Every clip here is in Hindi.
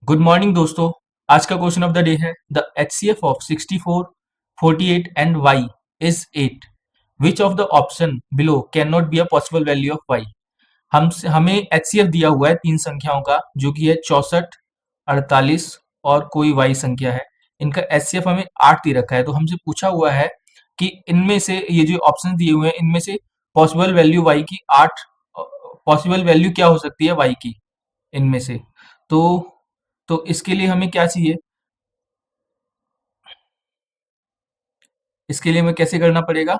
गुड मॉर्निंग दोस्तों। आज का क्वेश्चन ऑफ द डे है the HCF of 64, 48 and Y is 8। Which of the option below can not be a possible value of Y. हमें एचसीएफ दिया हुआ है तीन संख्याओं का, जो कि है 64, 48 और कोई वाई संख्या है। इनका एचसीएफ हमें 8 दे रखा है, तो हमसे पूछा हुआ है कि इनमें से ये जो ऑप्शन दिए हुए हैं इनमें से पॉसिबल वैल्यू वाई की 8, पॉसिबल वैल्यू क्या हो सकती है वाई की इनमें से। तो इसके लिए हमें क्या चाहिए, इसके लिए हमें कैसे करना पड़ेगा।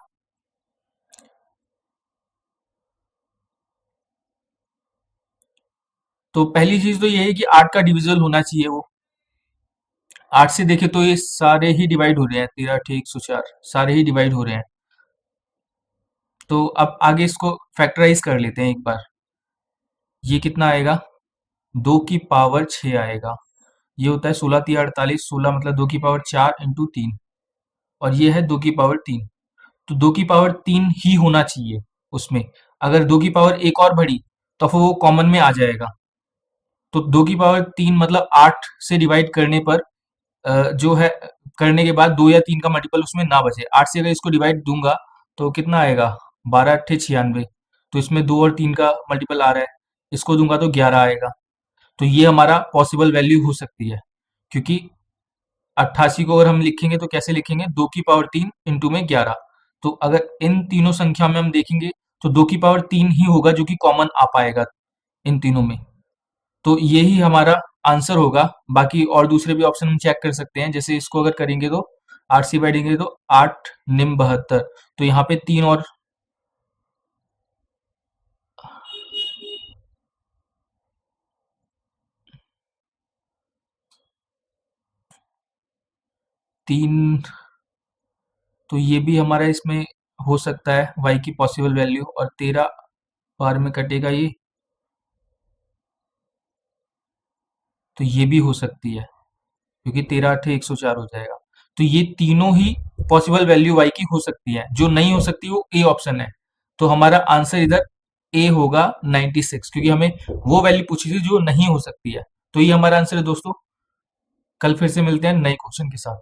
तो पहली चीज तो ये है कि 8 का डिविजल होना चाहिए वो। 8 से देखे तो ये सारे ही डिवाइड हो रहे हैं, 13 ठीक 104 सारे ही डिवाइड हो रहे हैं। तो अब आगे इसको फैक्टराइज कर लेते हैं एक बार। ये कितना आएगा, 2 की पावर 6 आएगा। ये होता है 16 3 48, 16 मतलब 2 की पावर 4 इंटू 3, और ये है 2 की पावर 3। तो 2 की पावर 3 ही होना चाहिए उसमें। अगर 2 की पावर एक और बढ़ी तो फिर वो कॉमन में आ जाएगा। तो 2 की पावर 3 मतलब 8 से डिवाइड करने पर जो है, करने के बाद 2 या 3 का मल्टीपल उसमें ना बचे। 8 से अगर इसको डिवाइड दूंगा तो कितना आएगा, 12 अट्ठे 96। तो इसमें 2 और 3 का मल्टीपल आ रहा है, इसको दूंगा तो 11 आएगा। तो ये हमारा पॉसिबल वैल्यू हो सकती है, क्योंकि 88 को अगर हम लिखेंगे तो कैसे लिखेंगे, 2 की पावर 3 इंटू में 11। तो अगर इन तीनों संख्या में हम देखेंगे तो 2 की पावर 3 ही होगा जो कि कॉमन आ पाएगा इन तीनों में। तो यही हमारा आंसर होगा। बाकी और दूसरे भी ऑप्शन हम चेक कर सकते हैं, जैसे इसको अगर करेंगे तो 8 से बैठेंगे तो 8 निम 72। तो यहाँ पे 3 और 3, तो ये भी हमारा इसमें हो सकता है y की पॉसिबल वैल्यू। और 13 बार में कटेगा ये, तो ये भी हो सकती है, क्योंकि 13 अठे 104 हो जाएगा। तो ये तीनों ही पॉसिबल वैल्यू y की हो सकती है। जो नहीं हो सकती वो ए ऑप्शन है। तो हमारा आंसर इधर ए होगा 96, क्योंकि हमें वो वैल्यू पूछी थी जो नहीं हो सकती है। तो ये हमारा आंसर है दोस्तों। कल फिर से मिलते हैं नए क्वेश्चन के साथ।